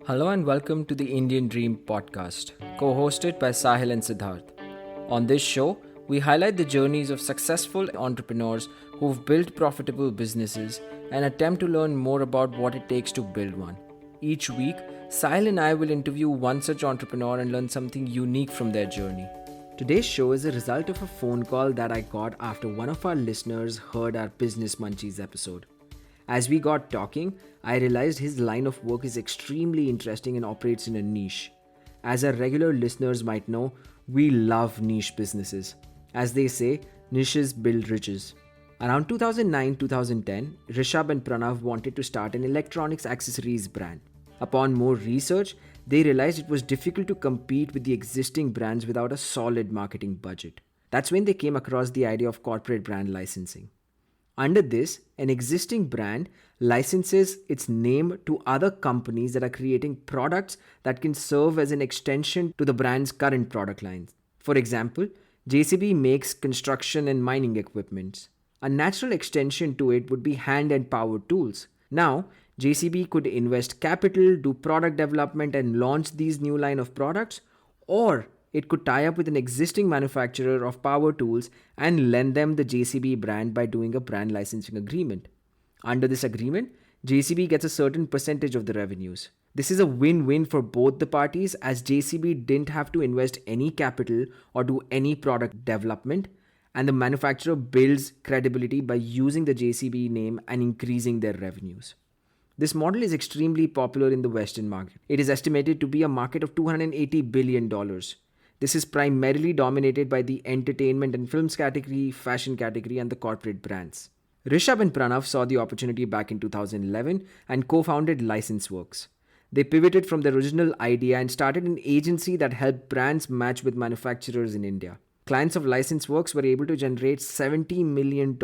Hello and welcome to the Indian Dream podcast, co hosted by Sahil and Siddharth. On this show, we highlight the journeys of successful entrepreneurs who've built profitable businesses and attempt to learn more about what it takes to build one. Each week, Sahil and I will interview one such entrepreneur and learn something unique from their journey. Today's show is a result of a phone call that I got after one of our listeners heard our Business Munchies episode. As we got talking, I realized his line of work is extremely interesting and operates in a niche. As our regular listeners might know, we love niche businesses. As they say, niches build riches. Around 2009 2010, Rishabh and Pranav wanted to start an electronics accessories brand. Upon more research, they realized it was difficult to compete with the existing brands without a solid marketing budget. That's when they came across the idea of corporate brand licensing. Under this, an existing brand licenses its name to other companies that are creating products that can serve as an extension to the brand's current product lines. For example, JCB makes construction and mining equipment. A natural extension to it would be hand and power tools. Now, JCB could invest capital, do product development, and launch these new line of products, or it could tie up with an existing manufacturer of power tools and lend them the JCB brand by doing a brand licensing agreement. Under this agreement, JCB gets a certain percentage of the revenues. This is a win win for both the parties as JCB didn't have to invest any capital or do any product development, and the manufacturer builds credibility by using the JCB name and increasing their revenues. This model is extremely popular in the Western market. It is estimated to be a market of $280 billion. This is primarily dominated by the entertainment and films category, fashion category, and the corporate brands. Rishabh and Pranav saw the opportunity back in 2011 and co founded LicenseWorks. They pivoted from their original idea and started an agency that helped brands match with manufacturers in India. Clients of LicenseWorks were able to generate $70 million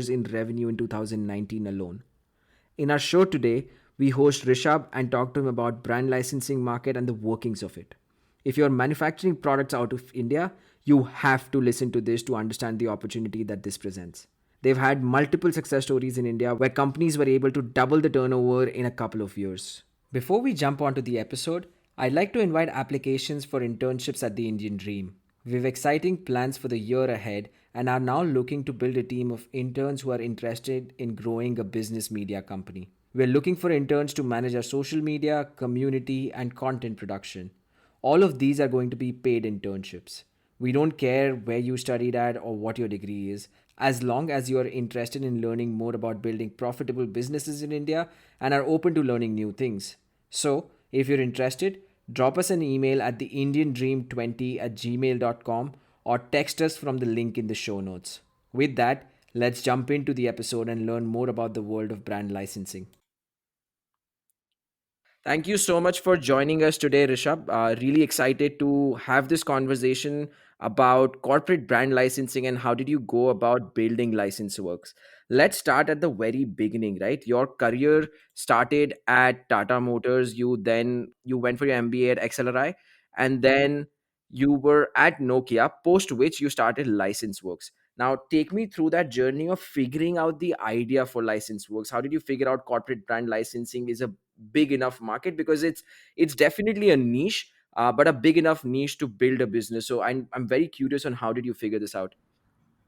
in revenue in 2019 alone. In our show today, we host Rishabh and talk to him about brand licensing market and the workings of it. If you're manufacturing products out of India, you have to listen to this to understand the opportunity that this presents. They've had multiple success stories in India where companies were able to double the turnover in a couple of years. Before we jump onto the episode, I'd like to invite applications for internships at the Indian Dream. We have exciting plans for the year ahead and are now looking to build a team of interns who are interested in growing a business media company. We're looking for interns to manage our social media, community, and content production. All of these are going to be paid internships. We don't care where you studied at or what your degree is, as long as you are interested in learning more about building profitable businesses in India and are open to learning new things. So, if you're interested, drop us an email at theindiandream20@gmail.com or text us from the link in the show notes. With that, let's jump into the episode and learn more about the world of brand licensing. Thank you so much for joining us today, Rishabh. Really excited to have this conversation about corporate brand licensing and how did you go about building license works. Let's start at the very beginning, right? Your career started at Tata Motors. You went for your MBA at XLRI, and then you were at Nokia. Post which you started License Works. Now, take me through that journey of figuring out the idea for License Works. How did you figure out corporate brand licensing is a big enough market, because it's definitely a niche, but a big enough niche to build a business. So I'm very curious on how did you figure this out.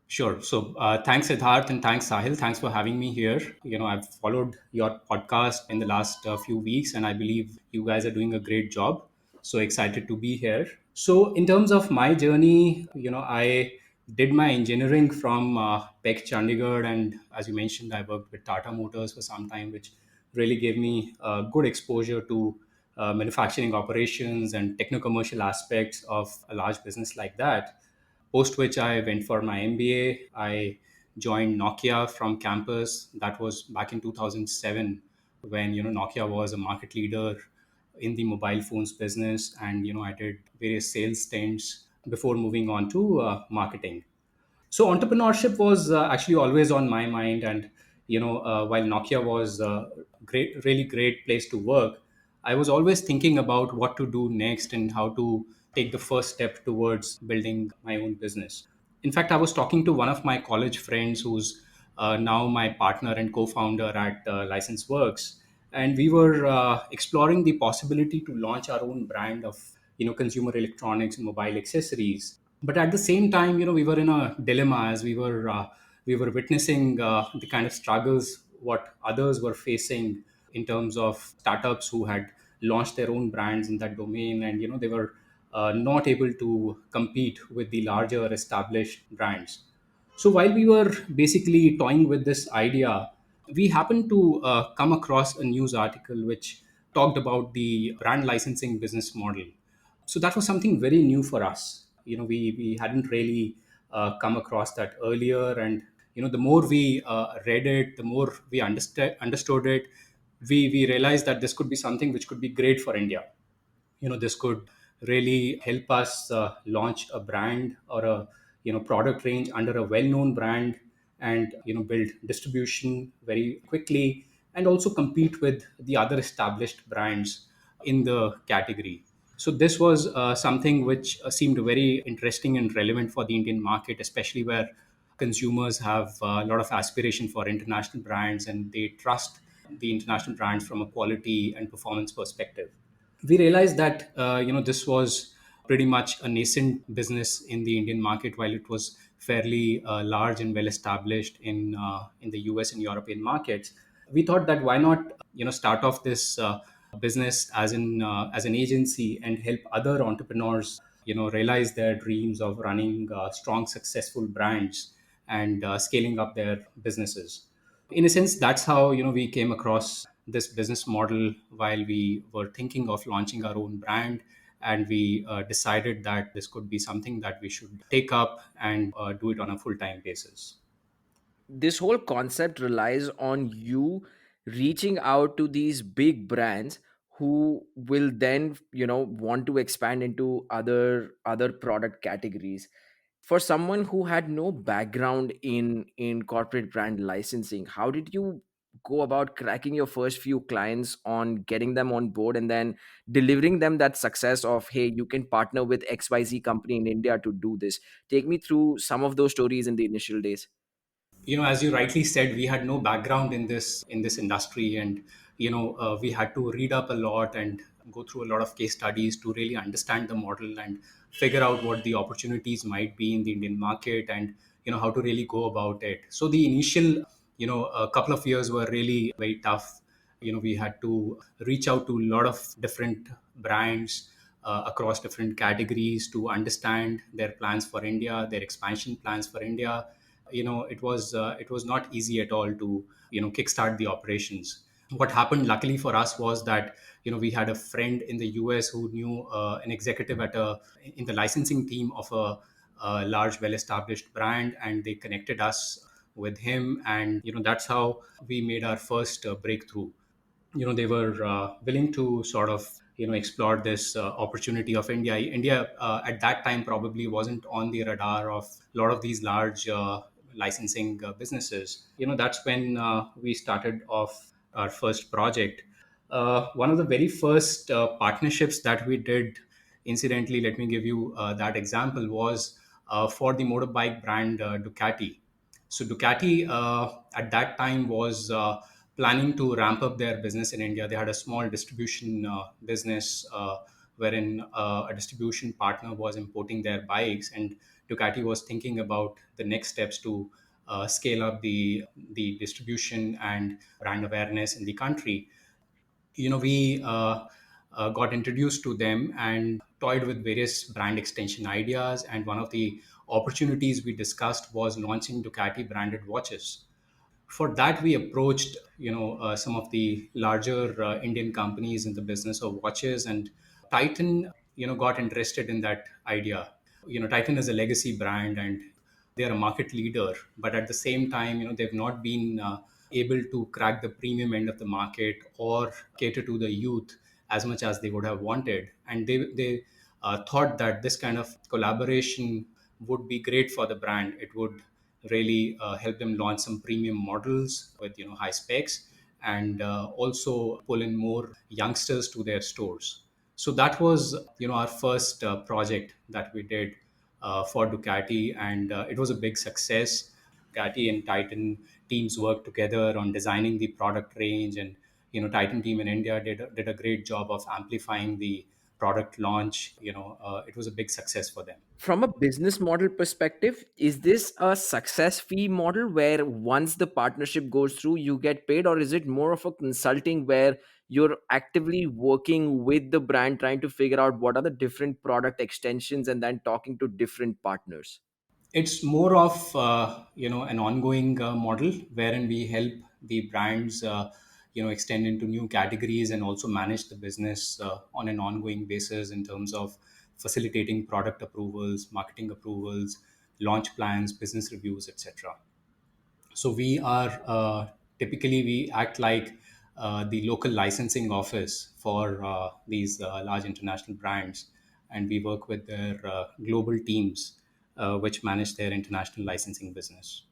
Sure. So, thanks, Siddharth, and thanks, Sahil. Thanks for having me here. I've followed your podcast in the last few weeks, and I believe you guys are doing a great job. So excited to be here. So, in terms of my journey, I did my engineering from Peck, Chandigarh, and as you mentioned, I worked with Tata Motors for some time, which really gave me good exposure to manufacturing operations and techno-commercial aspects of a large business like that. Post which I went for my MBA. I joined Nokia from campus. That was back in 2007 when Nokia was a market leader in the mobile phones business, and I did various sales stints before moving on to marketing. So entrepreneurship was actually always on my mind, and while Nokia was a great, really great place to work, I was always thinking about what to do next and how to take the first step towards building my own business. In fact, I was talking to one of my college friends who's now my partner and co-founder at License Works, and we were exploring the possibility to launch our own brand of consumer electronics and mobile accessories. But at the same time, we were in a dilemma, as we were witnessing the kind of struggles what others were facing in terms of startups who had launched their own brands in that domain, and they were not able to compete with the larger established brands. So while we were basically toying with this idea, we happened to come across a news article which talked about the brand licensing business model. So that was something very new for us. We hadn't really come across that earlier, and the more we read it, the more we understood it. We realized that this could be something which could be great for India. This could really help us launch a brand or a product range under a well-known brand, and build distribution very quickly, and also compete with the other established brands in the category. So this was something which seemed very interesting and relevant for the Indian market, especially where consumers have a lot of aspiration for international brands, and they trust the international brands from a quality and performance perspective. We realized that this was pretty much a nascent business in the Indian market, while it was fairly large and well established in the US and European markets. We thought that why not start off this business as an agency and help other entrepreneurs realize their dreams of running strong successful brands and scaling up their businesses. In a sense, that's how we came across this business model while we were thinking of launching our own brand, and we decided that this could be something that we should take up and do it on a full-time basis. This whole concept relies on you reaching out to these big brands who will then want to expand into other product categories. For someone who had no background in corporate brand licensing, how did you go about cracking your first few clients, on getting them on board, and then delivering them that success of, hey, you can partner with XYZ company in India to do this? Take me through some of those stories in the initial days. As you rightly said, we had no background in this industry, and we had to read up a lot and go through a lot of case studies to really understand the model and figure out what the opportunities might be in the Indian market, and how to really go about it. So the initial a couple of years were really very tough. We had to reach out to a lot of different brands across different categories to understand their plans for India, their expansion plans for India. It was not easy at all to kickstart the operations. What happened, luckily for us, was that we had a friend in the US who knew an executive in the licensing team of a large well established brand, and they connected us with him, and that's how we made our first breakthrough. They were willing to sort of explore this opportunity of India at that time probably wasn't on the radar of a lot of these large licensing businesses. That's when we started off our first project. One of the very first partnerships that we did, incidentally, let me give you that example, was for the motorbike brand Ducati. So Ducati at that time was planning to ramp up their business in India. They had a small distribution business wherein a distribution partner was importing their bikes, and Ducati was thinking about the next steps to scale up the distribution and brand awareness in the country. We got introduced to them and toyed with various brand extension ideas, and one of the opportunities we discussed was launching Ducati branded watches. For that, we approached some of the larger Indian companies in the business of watches, and Titan got interested in that idea. Titan is a legacy brand, and they're a market leader, but at the same time they've not been able to crack the premium end of the market or cater to the youth as much as they would have wanted, and they thought that this kind of collaboration would be great for the brand. It would really help them launch some premium models with high specs, and also pull in more youngsters to their stores. So that was our first project that we did for Ducati, and it was a big success. Ducati and Titan teams worked together on designing the product range and Titan team in India did a great job of amplifying the product launch. It was a big success for them. From a business model perspective, is this a success fee model where once the partnership goes through you get paid, or is it more of a consulting where you're actively working with the brand trying to figure out what are the different product extensions and then talking to different partners? It's more of an ongoing model wherein we help the brands extend into new categories and also manage the business on an ongoing basis in terms of facilitating product approvals, marketing approvals, launch plans, business reviews, etc. So we are typically we act like the local licensing office for these large international brands, and we work with their global teams which manage their international licensing business.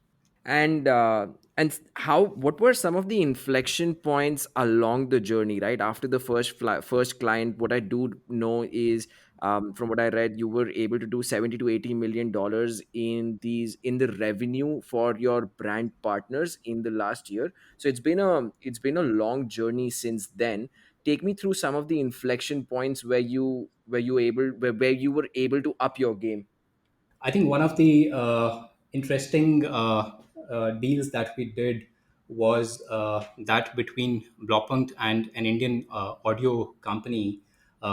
And how, what were some of the inflection points along the journey, right after the first client? What I do know is, from what I read, you were able to do 70 to 80 million dollars in the revenue for your brand partners in the last year. So it's been a long journey since then. Take me through some of the inflection points where you were able to up your game. I think one of the interesting deals that we did was that between Blaupunkt and an Indian audio company.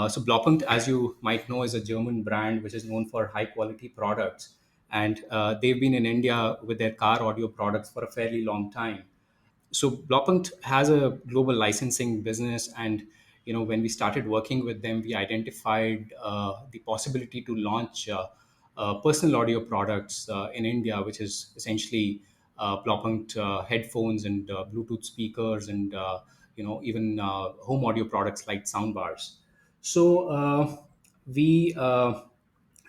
So Blaupunkt, as you might know, is a German brand which is known for high quality products, and they've been in India with their car audio products for a fairly long time. So Blaupunkt has a global licensing business, and when we started working with them, we identified the possibility to launch personal audio products in India, which is essentially Blaupunkt headphones and Bluetooth speakers, and even home audio products like soundbars. So we uh,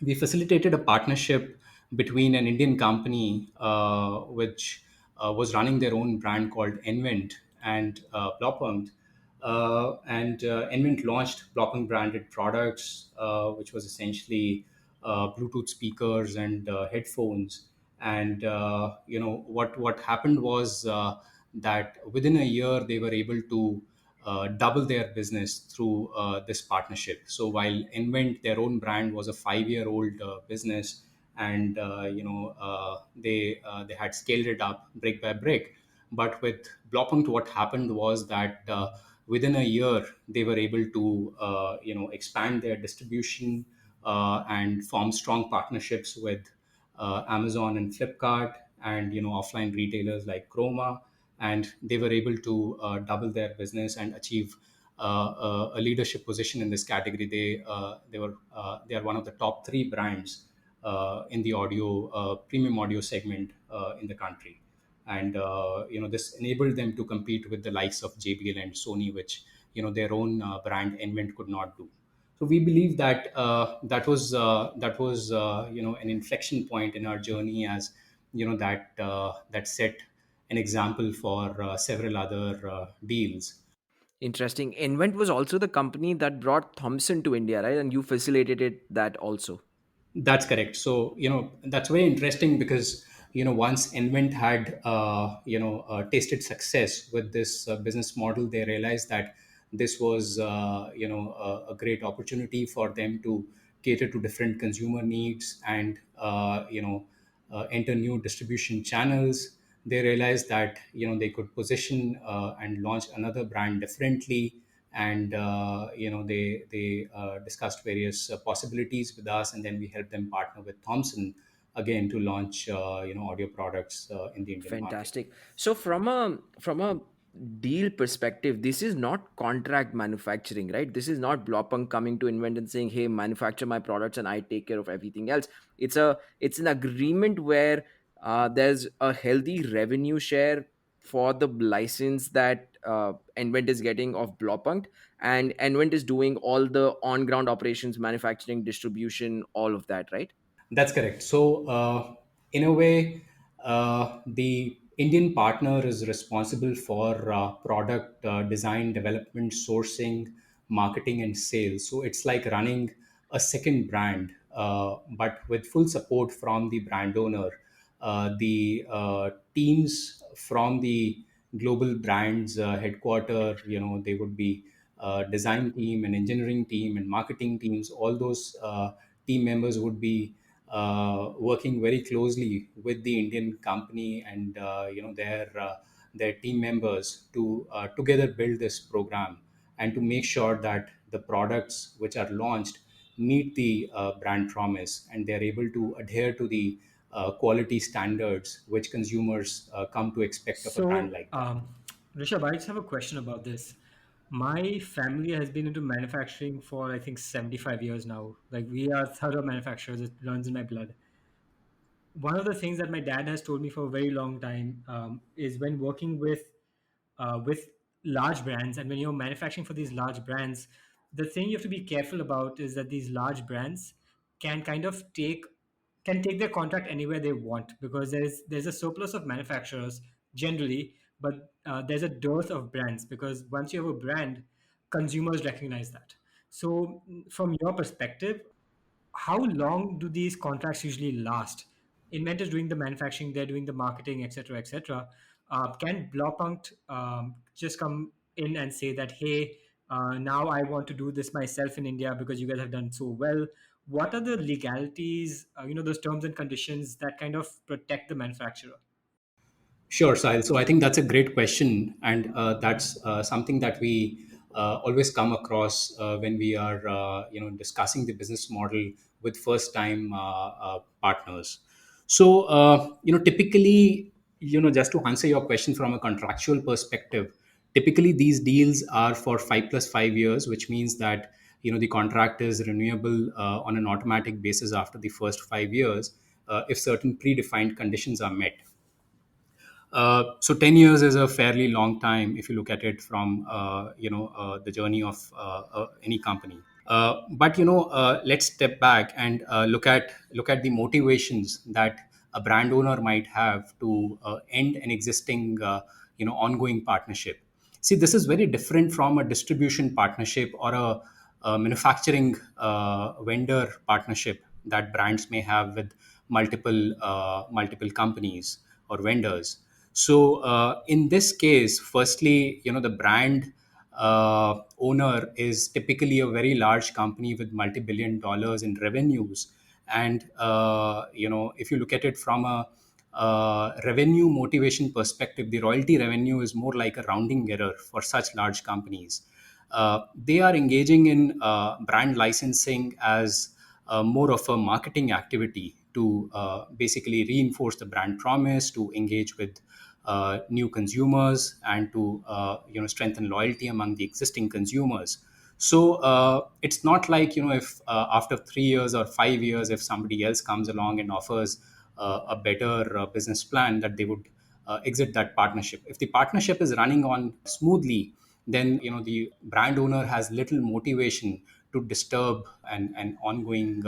we facilitated a partnership between an Indian company which was running their own brand called Invent and Blaupunkt. And Invent launched Blaupunkt branded products, which was essentially Bluetooth speakers and headphones. And what happened was that within a year they were able to double their business through this partnership. So while Invent, their own brand, was a 5-year-old business, and they had scaled it up brick by brick. But with Blaupunkt, what happened was that within a year they were able to expand their distribution and form strong partnerships with Amazon and Flipkart, and offline retailers like Chroma, and they were able to double their business and achieve a leadership position in this category. They are one of the top three brands in the audio premium audio segment in the country, and this enabled them to compete with the likes of JBL and Sony, which their own brand Invent could not do. So we believe that that was an inflection point in our journey, as that set an example for several other deals. Interesting. Invent was also the company that brought Thomson to India, right? And you facilitated that also. That's correct. So, that's very interesting because, once Invent had, tasted success with this business model, they realized that this was, a great opportunity for them to cater to different consumer needs and, enter new distribution channels. They realized that, they could position and launch another brand differently, and they discussed various possibilities with us, and then we helped them partner with Thomson again to launch audio products in the Indian market. Fantastic. So from a deal perspective, this is not contract manufacturing, right? This is not Blopunk coming to Invent and saying, "Hey, manufacture my products and I take care of everything else." It's an agreement where there's a healthy revenue share for the license that Invent is getting of Blopunk, and Invent is doing all the on ground operations, manufacturing, distribution, all of that, right? That's correct. So, in a way, the Indian partner is responsible for product design, development, sourcing, marketing, and sales. So, it's like running a second brand, but with full support from the brand owner. The teams from the global brands headquarter. They would be design team and engineering team and marketing teams. All those team members would be working very closely with the Indian company and their team members to together build this program and to make sure that the products which are launched meet the brand promise, and they're able to adhere to the quality standards which consumers come to expect of a brand So, like that. Rishabh, I just have a question about this. My family has been into manufacturing for, I think, 75 years now. Like, we are thorough manufacturers, it runs in my blood. One of the things that my dad has told me for a very long time is when working with large brands and when you're manufacturing for these large brands, the thing you have to be careful about is that these large brands can kind of take their contract anywhere they want, because there's a surplus of manufacturers generally, but there's a dearth of brands, because once you have a brand, consumers recognize that. So from your perspective, how long do these contracts usually last? Inventors doing the manufacturing, they're doing the marketing, etc., etc. Can Blaupunkt just come in and say that, hey, now I want to do this myself in India because you guys have done so well? What are the legalities, those terms and conditions that kind of protect the manufacturer? Sure, Sahil. So I think that's a great question, and that's something that we always come across when we are, discussing the business model with first-time partners. So, typically, just to answer your question from a contractual perspective, typically these deals are for 5 plus 5 years, which means that the contract is renewable on an automatic basis after the first 5 years if certain predefined conditions are met. So 10 years is a fairly long time if you look at it from the journey of any company. But let's step back and look at the motivations that a brand owner might have to end an existing ongoing partnership. See, this is very different from a distribution partnership or a manufacturing vendor partnership that brands may have with multiple companies or vendors. So in this case, firstly, the brand owner is typically a very large company with multi-billion dollars in revenues, and if you look at it from a revenue motivation perspective, the royalty revenue is more like a rounding error for such large companies. They are engaging in brand licensing as more of a marketing activity to basically reinforce the brand promise, to engage with new consumers, and to strengthen loyalty among the existing consumers. So it's not like if after 3 years or 5 years, if somebody else comes along and offers a better business plan, that they would exit that partnership. If the partnership is running on smoothly, then the brand owner has little motivation to disturb an ongoing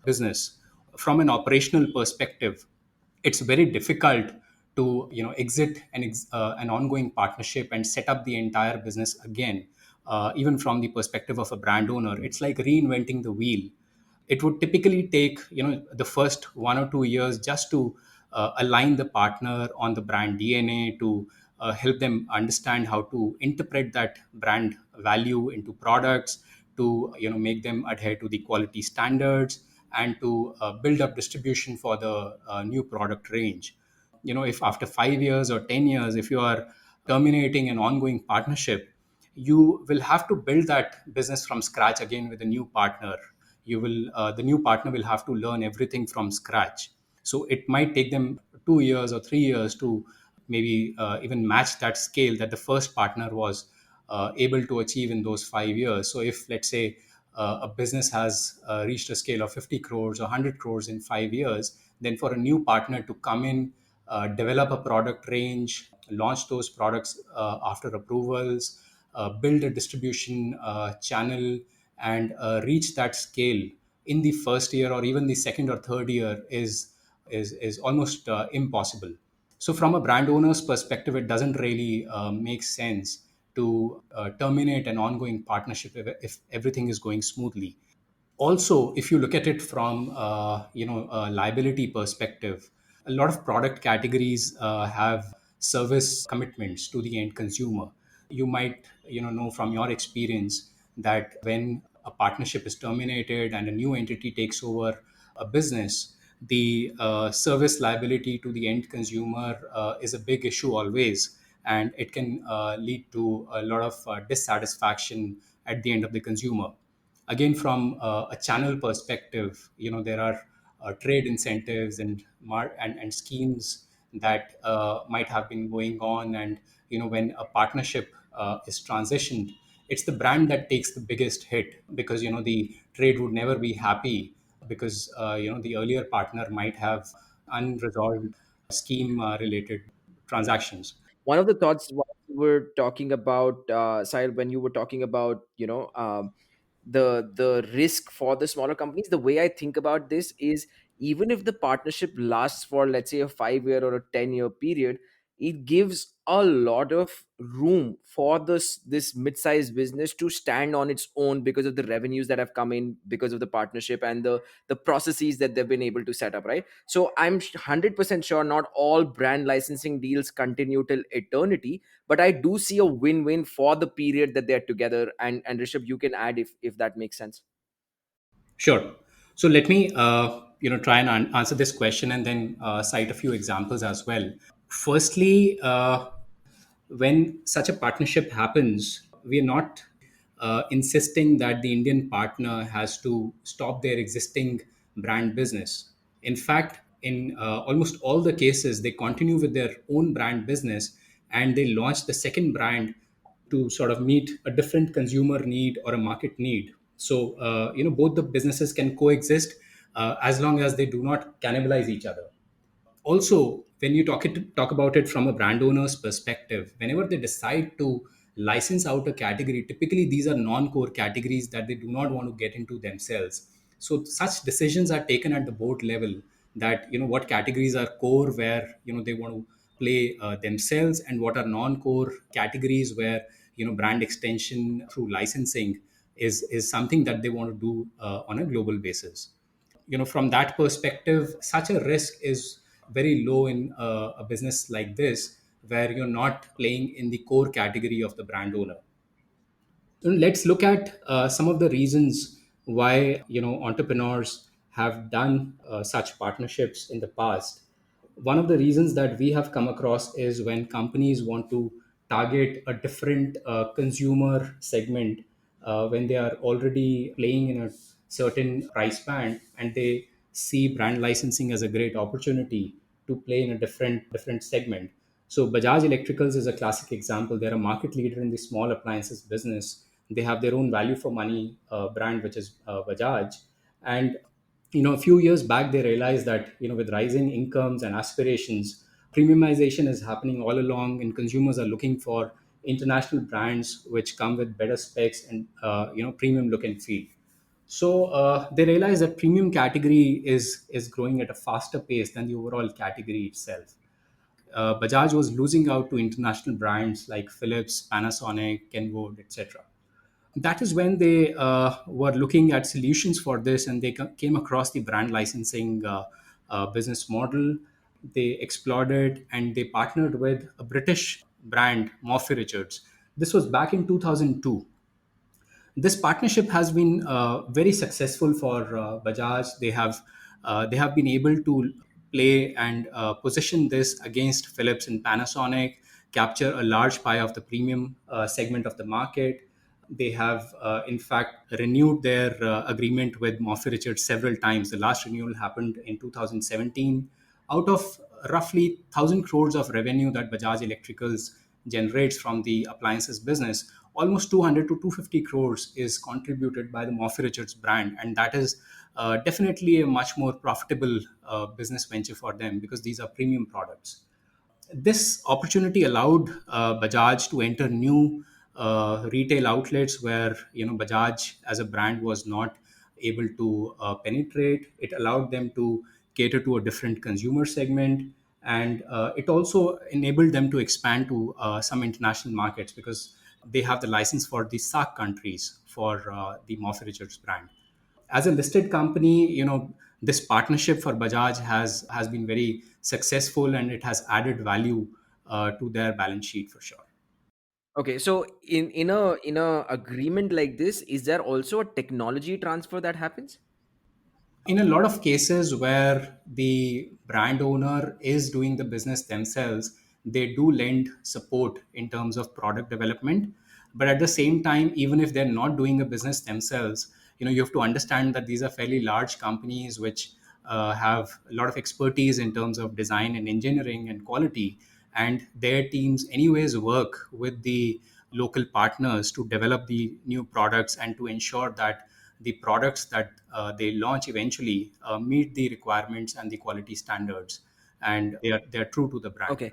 business. From an operational perspective, it's very difficult to exit an ongoing partnership and set up the entire business again. Even from the perspective of a brand owner, it's like reinventing the wheel. It would typically take the first 1 or 2 years just to align the partner on the brand DNA, to help them understand how to interpret that brand value into products, to make them adhere to the quality standards, and to build up distribution for the new product range. If after 5 years or 10 years, if you are terminating an ongoing partnership, you will have to build that business from scratch again with a new partner. The new partner will have to learn everything from scratch. So it might take them 2 years or 3 years to maybe even match that scale that the first partner was able to achieve in those 5 years. So if, let's say, a business has reached a scale of 50 crores or 100 crores in 5 years, then for a new partner to come in, develop a product range, launch those products after approvals, build a distribution channel, and reach that scale in the first year or even the second or third year is almost impossible. So, from a brand owner's perspective, it doesn't really make sense to terminate an ongoing partnership if everything is going smoothly. Also, if you look at it from a liability perspective, a lot of product categories have service commitments to the end consumer. You might know from your experience that when a partnership is terminated and a new entity takes over a business, the service liability to the end consumer is a big issue always, and it can lead to a lot of dissatisfaction at the end of the consumer. Again, from a channel perspective, there are trade incentives and schemes that might have been going on. And when a partnership is transitioned, it's the brand that takes the biggest hit, because the trade would never be happy, because the earlier partner might have unresolved scheme related transactions. One of the thoughts while you were talking about, Sahil, when you were talking about, the risk for the smaller companies, the way I think about this is, even if the partnership lasts for, let's say, a 5 year or a 10 year period, it gives a lot of room for this mid-sized business to stand on its own, because of the revenues that have come in because of the partnership and the processes that they've been able to set up, right? So I'm 100% sure not all brand licensing deals continue till eternity, but I do see a win-win for the period that they're together. And Rishabh, you can add if that makes sense. Sure. So let me try and answer this question, and then cite a few examples as well. Firstly, when such a partnership happens, we are not insisting that the Indian partner has to stop their existing brand business. In fact, in almost all the cases, they continue with their own brand business, and they launch the second brand to sort of meet a different consumer need or a market need. So, both the businesses can coexist as long as they do not cannibalize each other. Also, when you talk about it from a brand owner's perspective, whenever they decide to license out a category, typically these are non-core categories that they do not want to get into themselves. So such decisions are taken at the board level, that what categories are core, where they want to play themselves, and what are non-core categories where brand extension through licensing is something that they want to do on a global basis. From that perspective, such a risk is very low in a business like this, where you're not playing in the core category of the brand owner. Let's look at some of the reasons why entrepreneurs have done such partnerships in the past. One of the reasons that we have come across is when companies want to target a different consumer segment, when they are already playing in a certain price band, and they see brand licensing as a great opportunity to play in a different segment. So Bajaj Electricals is a classic example. They're a market leader in the small appliances business. They have their own value for money brand, which is Bajaj. And a few years back, they realized that with rising incomes and aspirations, premiumization is happening all along, and consumers are looking for international brands which come with better specs and premium look and feel. So they realized that premium category is growing at a faster pace than the overall category itself. Bajaj was losing out to international brands like Philips, Panasonic, Kenwood, etc. That is when they were looking at solutions for this, and they came across the brand licensing business model. They explored it, and they partnered with a British brand, Morphy Richards. This was back in 2002. This partnership has been very successful for Bajaj. They have been able to play and position this against Philips and Panasonic, capture a large pie of the premium segment of the market. They have, in fact, renewed their agreement with Morphy Richards several times. The last renewal happened in 2017. Out of roughly 1,000 crores of revenue that Bajaj Electricals generates from the appliances business, almost 200 to 250 crores is contributed by the Morphy Richards brand. And that is definitely a much more profitable business venture for them, because these are premium products. This opportunity allowed Bajaj to enter new retail outlets where Bajaj as a brand was not able to penetrate. It allowed them to cater to a different consumer segment, and it also enabled them to expand to some international markets, because they have the license for the SAARC countries for the Morphy Richards brand. As a listed company, this partnership for Bajaj has been very successful, and it has added value to their balance sheet for sure. Okay, so in a agreement like this, is there also a technology transfer that happens? In a lot of cases where the brand owner is doing the business themselves, they do lend support in terms of product development. But at the same time, even if they're not doing a business themselves, you have to understand that these are fairly large companies which have a lot of expertise in terms of design and engineering and quality, and their teams anyways work with the local partners to develop the new products and to ensure that the products that they launch eventually meet the requirements and the quality standards, and they are true to the brand. Okay.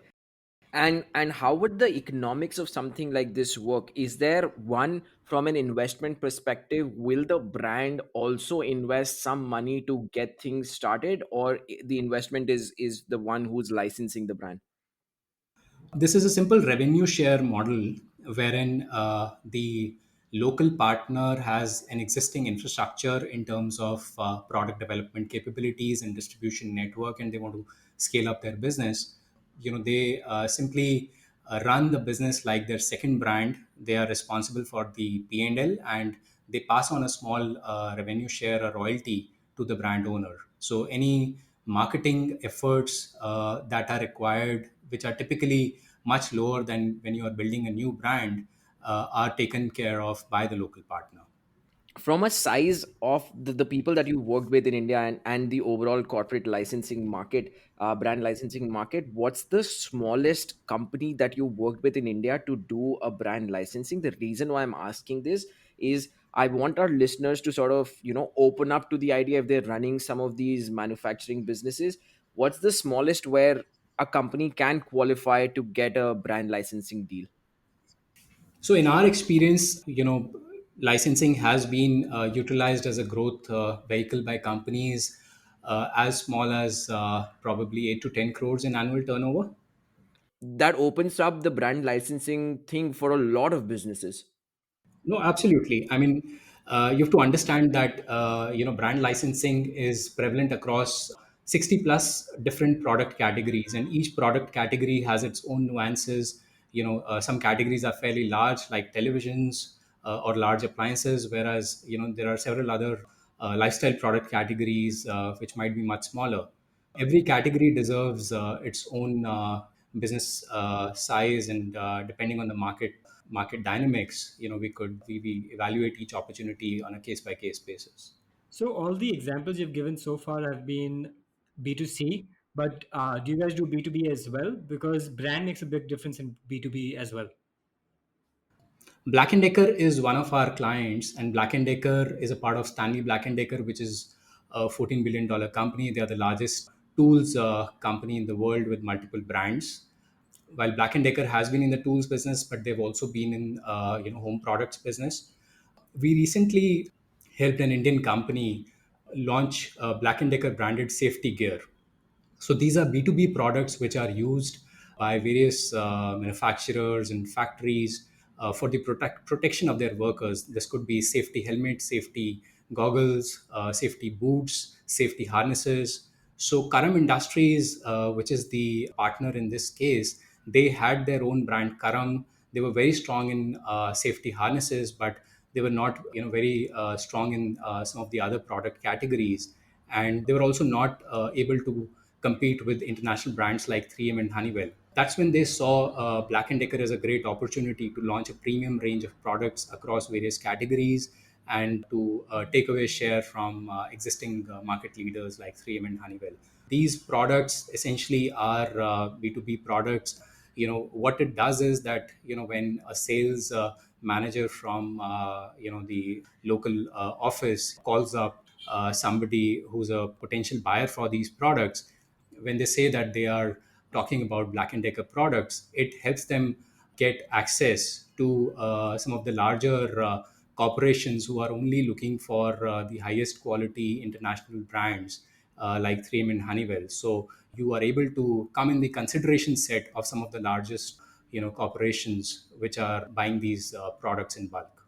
And how would the economics of something like this work? Is there one from an investment perspective? Will the brand also invest some money to get things started, or the investment is the one who's licensing the brand? This is a simple revenue share model wherein the local partner has an existing infrastructure in terms of product development capabilities and distribution network, and they want to scale up their business. They simply run the business like their second brand. They are responsible for the P&L, and they pass on a small revenue share or royalty to the brand owner. So any marketing efforts that are required, which are typically much lower than when you are building a new brand, are taken care of by the local partner. From a size of the people that you worked with in India, and the overall corporate licensing market, brand licensing market, what's the smallest company that you worked with in India to do a brand licensing? The reason why I'm asking this is I want our listeners to sort of, open up to the idea if they're running some of these manufacturing businesses. What's the smallest where a company can qualify to get a brand licensing deal? So, in our experience, licensing has been utilized as a growth vehicle by companies as small as probably 8 to 10 crores in annual turnover. That opens up the brand licensing thing for a lot of businesses. No, absolutely. I mean, you have to understand that brand licensing is prevalent across 60 plus different product categories, and each product category has its own nuances. Some categories are fairly large, like televisions or large appliances, whereas there are several other lifestyle product categories which might be much smaller. Every category deserves its own business size, and depending on the market dynamics, we evaluate each opportunity on a case by case basis. So all the examples you've given so far have been B2C, but do you guys do B2B as well? Because brand makes a big difference in B2B as well. Black and Decker is one of our clients, and Black and Decker is a part of Stanley Black and Decker, which is a $14 billion company. They are the largest tools company in the world with multiple brands. While Black and Decker has been in the tools business, but they've also been in home products business. We recently helped an Indian company launch Black and Decker branded safety gear. So these are B2B products which are used by various manufacturers and factories for the protection of their workers. This could be safety helmets, safety goggles, safety boots, safety harnesses. So Karam Industries, which is the partner in this case, they had their own brand Karam. They were very strong in safety harnesses, but they were not very strong in some of the other product categories, and they were also not able to compete with international brands like 3M and Honeywell. That's when they saw Black and Decker as a great opportunity to launch a premium range of products across various categories and to take away share from existing market leaders like 3M and Honeywell. These products essentially are B2B products. What it does is that when a sales manager from the local office calls up somebody who's a potential buyer for these products, when they say that they are talking about Black and Decker products, it helps them get access to some of the larger corporations who are only looking for the highest quality international brands like 3M and Honeywell. So you are able to come in the consideration set of some of the largest corporations which are buying these products in bulk.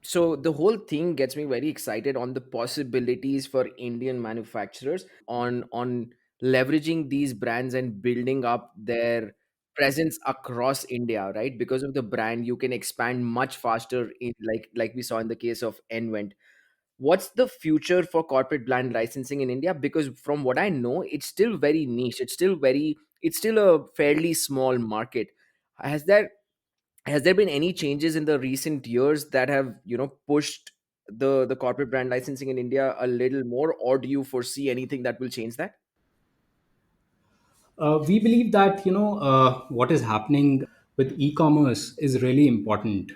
So the whole thing gets me very excited on the possibilities for Indian manufacturers on leveraging these brands and building up their presence across India, right? Because of the brand, you can expand much faster in like we saw in the case of Envent. What's the future for corporate brand licensing in India? Because from what I know, it's still very niche. It's still a fairly small market. Has there has there been any changes in the recent years that have, pushed the corporate brand licensing in India a little more, or do you foresee anything that will change that? We believe that what is happening with e-commerce is really important.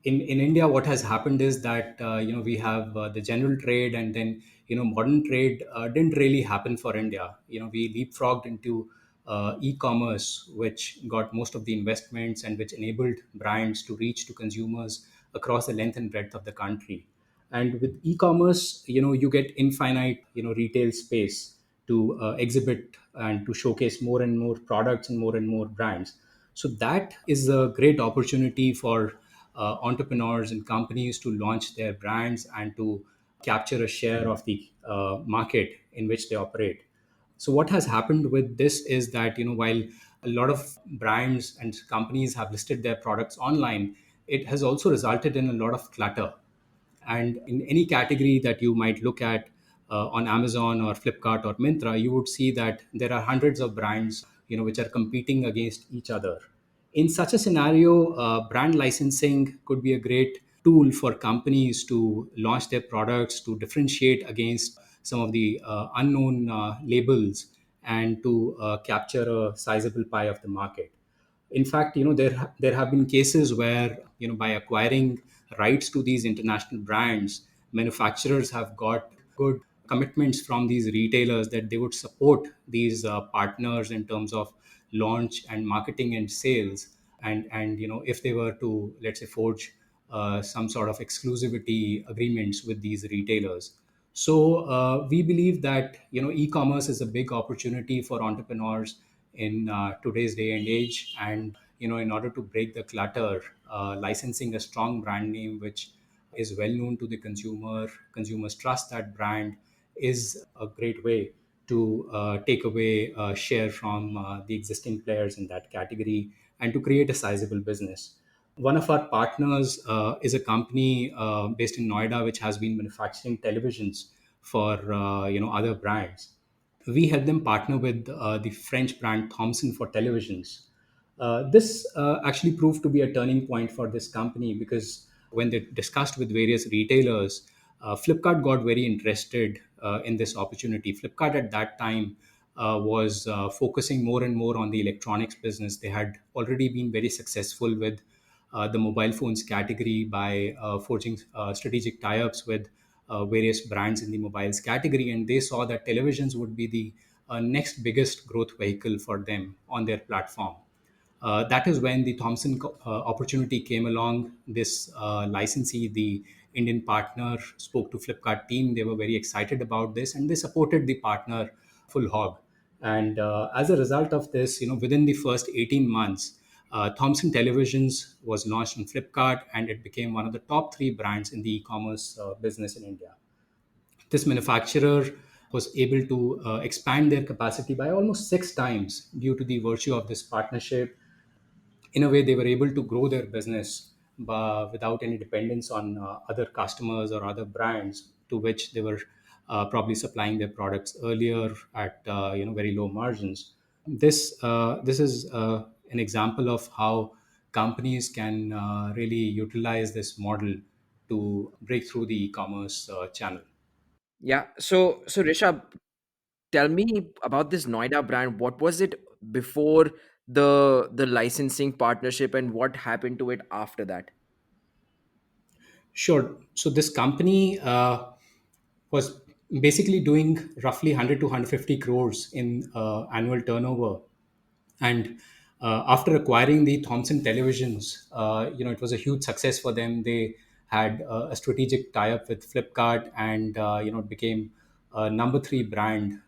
In India, what has happened is that we have the general trade, and then modern trade didn't really happen for India. We leapfrogged into e-commerce, which got most of the investments and which enabled brands to reach to consumers across the length and breadth of the country. And with e-commerce, you get infinite retail space to exhibit and to showcase more and more products and more brands. So that is a great opportunity for entrepreneurs and companies to launch their brands and to capture a share of the market in which they operate. So what has happened with this is that while a lot of brands and companies have listed their products online, it has also resulted in a lot of clutter. And in any category that you might look at on Amazon or Flipkart or Myntra, you would see that there are hundreds of brands, which are competing against each other. In such a scenario, brand licensing could be a great tool for companies to launch their products, to differentiate against some of the unknown labels, and to capture a sizable pie of the market. In fact, there have been cases where by acquiring rights to these international brands, manufacturers have got good commitments from these retailers that they would support these partners in terms of launch and marketing and sales. And if they were to, let's say, forge some sort of exclusivity agreements with these retailers. So we believe that e-commerce is a big opportunity for entrepreneurs in today's day and age. And in order to break the clutter, licensing a strong brand name which is well known to the consumer, consumers trust that brand, is a great way to take away share from the existing players in that category and to create a sizable business. One of our partners is a company based in Noida, which has been manufacturing televisions for other brands. We helped them partner with the French brand Thomson for televisions. This actually proved to be a turning point for this company, because when they discussed with various retailers, Flipkart got very interested in this opportunity. Flipkart at that time was focusing more and more on the electronics business. They had already been very successful with the mobile phones category by forging strategic tie-ups with various brands in the mobiles category, and they saw that televisions would be the next biggest growth vehicle for them on their platform. That is when the Thomson opportunity came along. This licensee, the Indian partner, spoke to Flipkart team. They were very excited about this, and they supported the partner full hog. And as a result of this, within the first 18 months, Thomson Televisions was launched on Flipkart, and it became one of the top three brands in the e-commerce business in India. This manufacturer was able to expand their capacity by almost six times due to the virtue of this partnership. In a way, they were able to grow their business without any dependence on other customers or other brands to which they were probably supplying their products earlier at very low margins. This is an example of how companies can really utilize this model to break through the e-commerce channel. Yeah. So Rishabh, tell me about this Noida brand. What was it before the licensing partnership, and what happened to it after that? Sure. So this company was basically doing roughly 100 to 150 crores in annual turnover. And after acquiring the Thomson televisions, it was a huge success for them. They had a strategic tie-up with Flipkart, and it became a number three brand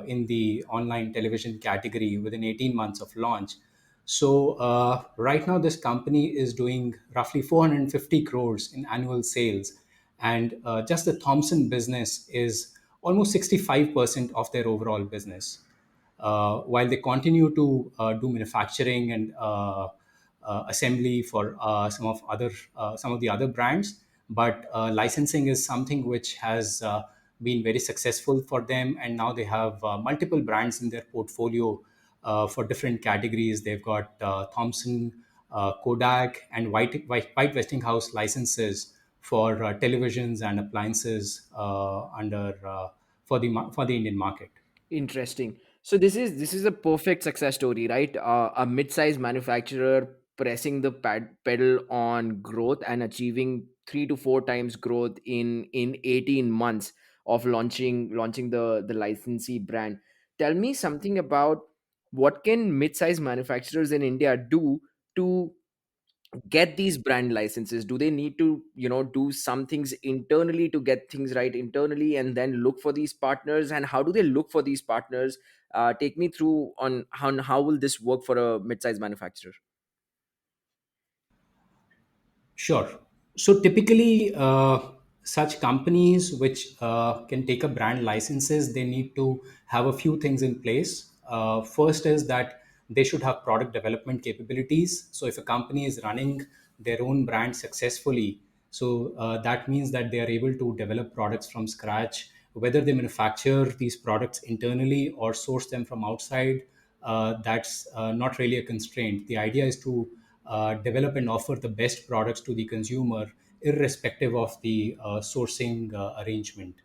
in the online television category within 18 months of launch. So right now, this company is doing roughly 450 crores in annual sales, and just the Thomson business is almost 65% of their overall business. while they continue to do manufacturing and assembly for some of the other brands. But licensing is something which has been very successful for them, and now they have multiple brands in their portfolio for different categories. They've got Thomson, Kodak, and White Westinghouse licenses for televisions and appliances under for the Indian market. Interesting. So this is a perfect success story, right? A mid-sized manufacturer pressing the pedal on growth and achieving 3 to 4 times growth in 18 months of launching the licensee brand. Tell me something about what can mid-sized manufacturers in India do to get these brand licenses. Do they need to do some things internally to get things right internally and then look for these partners, and how do they look for these partners? Take me through on how will this work for a mid-sized manufacturer? Sure. So typically, such companies which can take a brand licenses, they need to have a few things in place. First is that they should have product development capabilities. So if a company is running their own brand successfully, so that means that they are able to develop products from scratch, whether they manufacture these products internally or source them from outside. That's not really a constraint. The idea is to develop and offer the best products to the consumer, irrespective of the sourcing arrangement.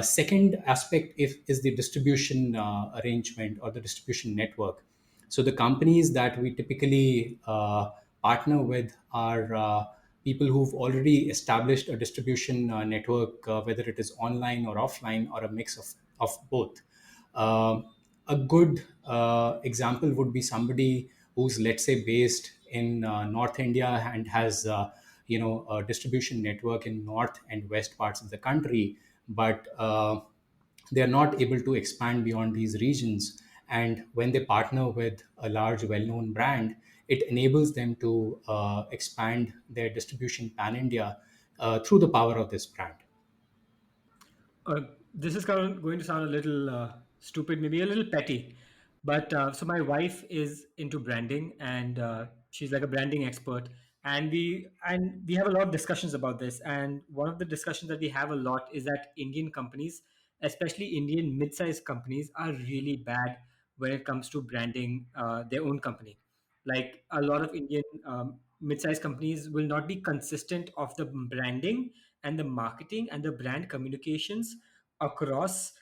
Second aspect is the distribution arrangement or the distribution network. So the companies that we typically partner with are people who've already established a distribution network, whether it is online or offline or a mix of both. Uh, a good example would be somebody who's, let's say, based in North India and has a distribution network in north and west parts of the country, but they are not able to expand beyond these regions. And when they partner with a large, well-known brand, it enables them to expand their distribution pan India through the power of this brand. Uh, this is going to sound a little stupid, maybe a little petty, but so my wife is into branding, and she's like a branding expert, and we have a lot of discussions about this. And one of the discussions that we have a lot is that Indian companies, especially Indian mid-sized companies, are really bad when it comes to branding their own company. Like a lot of Indian mid-sized companies will not be consistent of the branding and the marketing and the brand communications across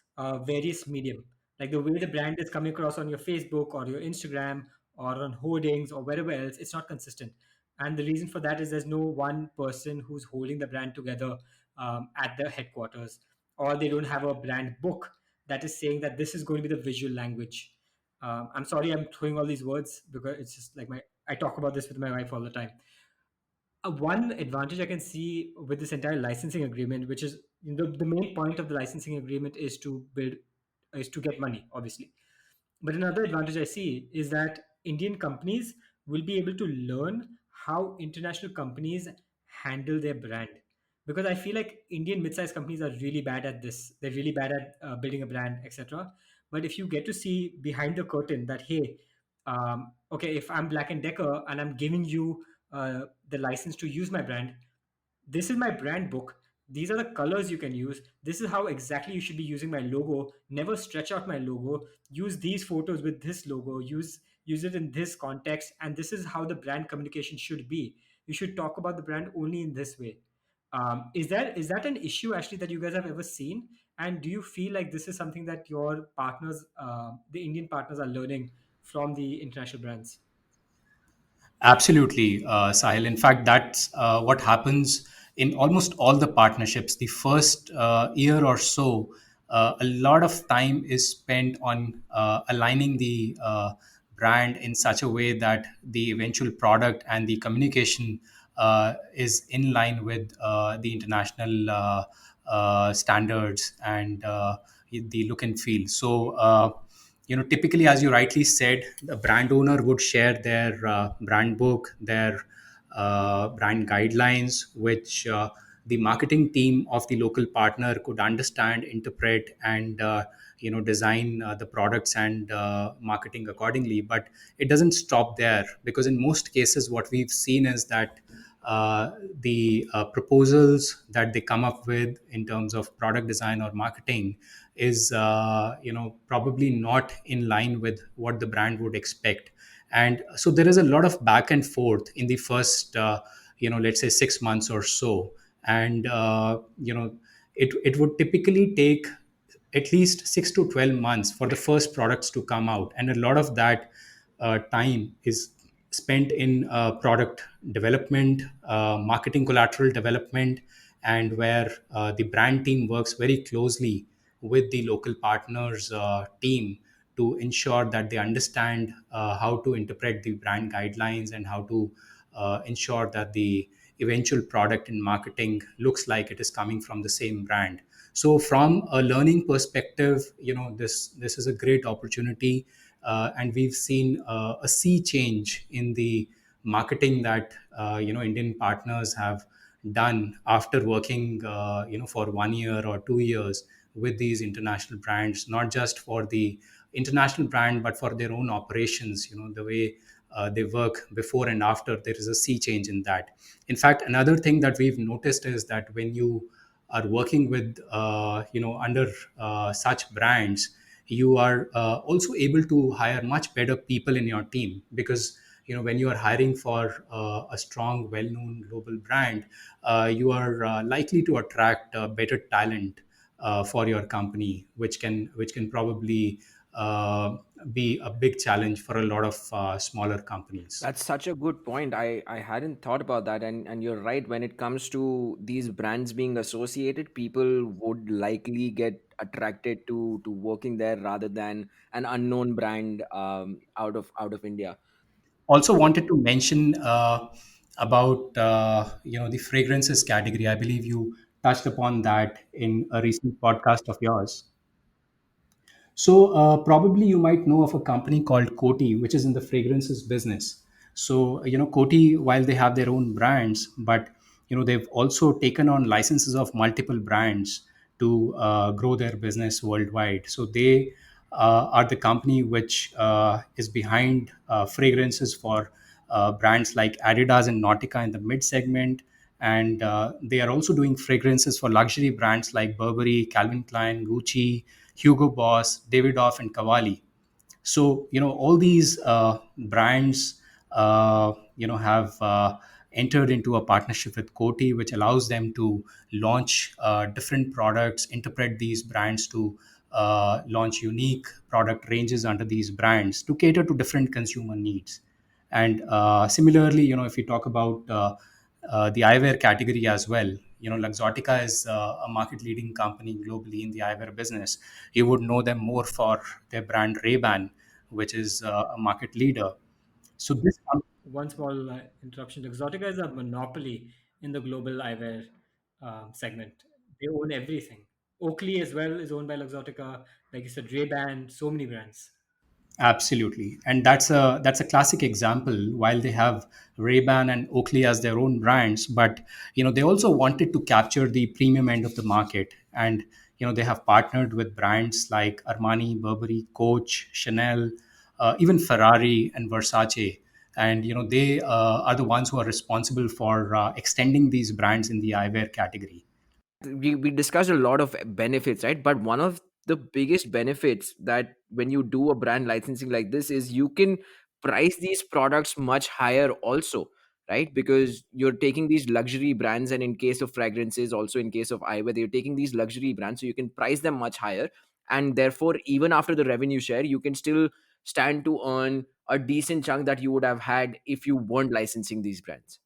various medium, like the way the brand is coming across on your Facebook or your Instagram or on hoardings or wherever else, it's not consistent. And the reason for that is there's no one person who's holding the brand together at the headquarters, or they don't have a brand book that is saying that this is going to be the visual language. I'm sorry I'm throwing all these words because it's just like I talk about this with my wife all the time. One advantage I can see with this entire licensing agreement, which is the main point of the licensing agreement, is to get money, obviously. But another advantage I see is that Indian companies will be able to learn how international companies handle their brand. Because I feel like Indian mid-sized companies are really bad at this. They're really bad at building a brand, etc. But if you get to see behind the curtain that, hey, okay, if I'm Black and Decker and I'm giving you the license to use my brand, this is my brand book. These are the colors you can use. This is how exactly you should be using my logo. Never stretch out my logo. Use these photos with this logo. Use it in this context. And this is how the brand communication should be. You should talk about the brand only in this way. Is that an issue actually that you guys have ever seen? And do you feel like this is something that your partners, the Indian partners, are learning from the international brands? Absolutely, Sahil. In fact, that's what happens in almost all the partnerships. The first year or so, a lot of time is spent on aligning the brand in such a way that the eventual product and the communication is in line with the international standards and the look and feel. So, typically, as you rightly said, the brand owner would share their brand book, their brand guidelines, which the marketing team of the local partner could understand, interpret, and design the products and marketing accordingly. But it doesn't stop there, because in most cases what we've seen is that the proposals that they come up with in terms of product design or marketing is probably not in line with what the brand would expect. And so there is a lot of back and forth in the first let's say 6 months or so. And it would typically take at least 6 to 12 months for the first products to come out, and a lot of that time is spent in product development, marketing collateral development, and where the brand team works very closely with the local partners team to ensure that they understand how to interpret the brand guidelines and how to ensure that the eventual product in marketing looks like it is coming from the same brand. So from a learning perspective, this is a great opportunity. And we've seen a sea change in the marketing that Indian partners have done after working for 1 year or 2 years with these international brands, not just for the international brand but for their own operations. The way they work before and after, there is a sea change in that. In fact, another thing that we've noticed is that when you are working with under such brands, you are also able to hire much better people in your team, because when you are hiring for a strong, well-known global brand, you are likely to attract better talent for your company, which can probably be a big challenge for a lot of smaller companies. That's such a good point. I hadn't thought about that. And you're right. When it comes to these brands being associated, people would likely get attracted to working there rather than an unknown brand out of India. Also wanted to mention about the fragrances category. I believe you touched upon that in a recent podcast of yours. So probably you might know of a company called Coty, which is in the fragrances business. So Coty, while they have their own brands, but they've also taken on licenses of multiple brands to grow their business worldwide. So they are the company which is behind fragrances for brands like Adidas and Nautica in the mid segment. And they are also doing fragrances for luxury brands like Burberry, Calvin Klein, Gucci, Hugo Boss, Davidoff, and Cavalli. So all these brands have entered into a partnership with Coty, which allows them to launch different products, interpret these brands to launch unique product ranges under these brands to cater to different consumer needs. And similarly, if you talk about the eyewear category as well, Luxottica is a market leading company globally in the eyewear business. You would know them more for their brand Ray-Ban, which is a market leader. So this One small interruption. Exotica is a monopoly in the global eyewear segment. They own everything. Oakley as well is owned by Luxottica. Like you said, Ray-Ban, so many brands. Absolutely, and that's a classic example. While they have Ray-Ban and Oakley as their own brands, but they also wanted to capture the premium end of the market, and they have partnered with brands like Armani, Burberry, Coach, Chanel, even Ferrari and Versace, and they are the ones who are responsible for extending these brands in the eyewear category. We discussed a lot of benefits, right? But one of the biggest benefits that when you do a brand licensing like this is you can price these products much higher also, right? Because you're taking these luxury brands, and in case of fragrances, also in case of eyewear, you're taking these luxury brands, so you can price them much higher. And therefore, even after the revenue share, you can still stand to earn a decent chunk that you would have had if you weren't licensing these brands.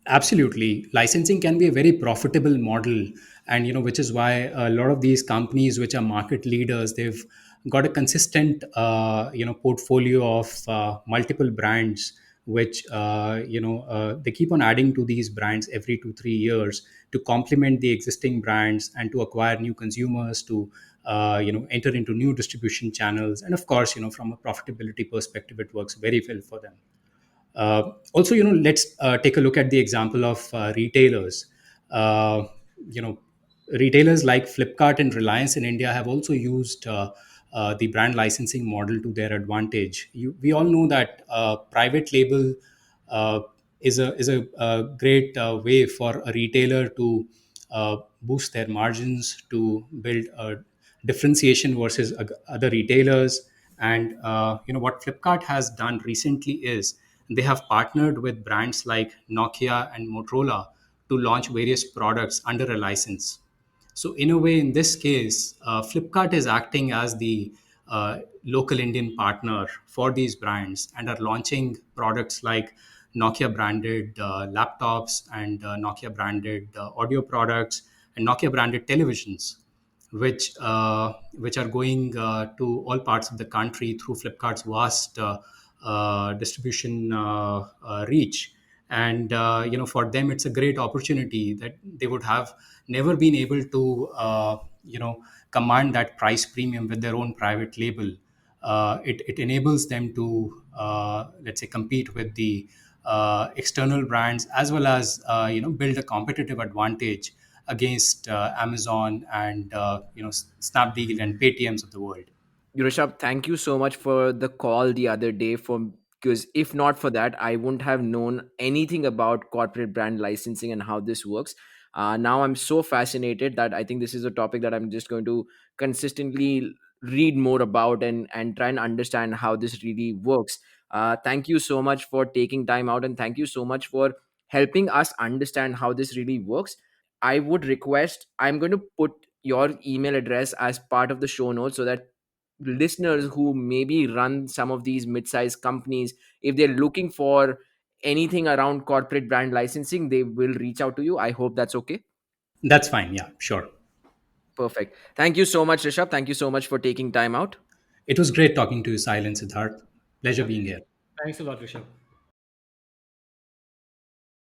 Absolutely. Licensing can be a very profitable model. And, which is why a lot of these companies, which are market leaders, they've got a consistent, portfolio of multiple brands, which, they keep on adding to these brands every 2, 3 years to complement the existing brands and to acquire new consumers, to, enter into new distribution channels. And of course, from a profitability perspective, it works very well for them. Also, let's take a look at the example of retailers. you know, retailers like Flipkart and Reliance in India have also used the brand licensing model to their advantage. We all know that private label uh, is a great way for a retailer to boost their margins, to build a differentiation versus other retailers. And what Flipkart has done recently is they have partnered with brands like Nokia and Motorola to launch various products under a license. So, in a way, in this case, Flipkart is acting as the local Indian partner for these brands and are launching products like Nokia branded laptops and Nokia branded audio products and Nokia branded televisions, which are going to all parts of the country through Flipkart's vast distribution reach. And for them, it's a great opportunity that they would have never been able to command that price premium with their own private label. It enables them to let's say compete with the external brands, as well as build a competitive advantage against Amazon and Snapdeal and Paytms of the world. Rishabh, thank you so much for the call the other day. Because if not for that, I wouldn't have known anything about corporate brand licensing and how this works. Now I'm so fascinated that I think this is a topic that I'm just going to consistently read more about and try and understand how this really works. Thank you so much for taking time out, and thank you so much for helping us understand how this really works. I would request, I'm going to put your email address as part of the show notes so that listeners who maybe run some of these mid-sized companies, if they're looking for anything around corporate brand licensing, they will reach out to you. I hope that's okay. That's fine. Yeah, sure. Perfect. Thank you so much, Rishabh. Thank you so much for taking time out. It was great talking to you, Silent Siddharth. Pleasure being here. Thanks a lot, Rishabh.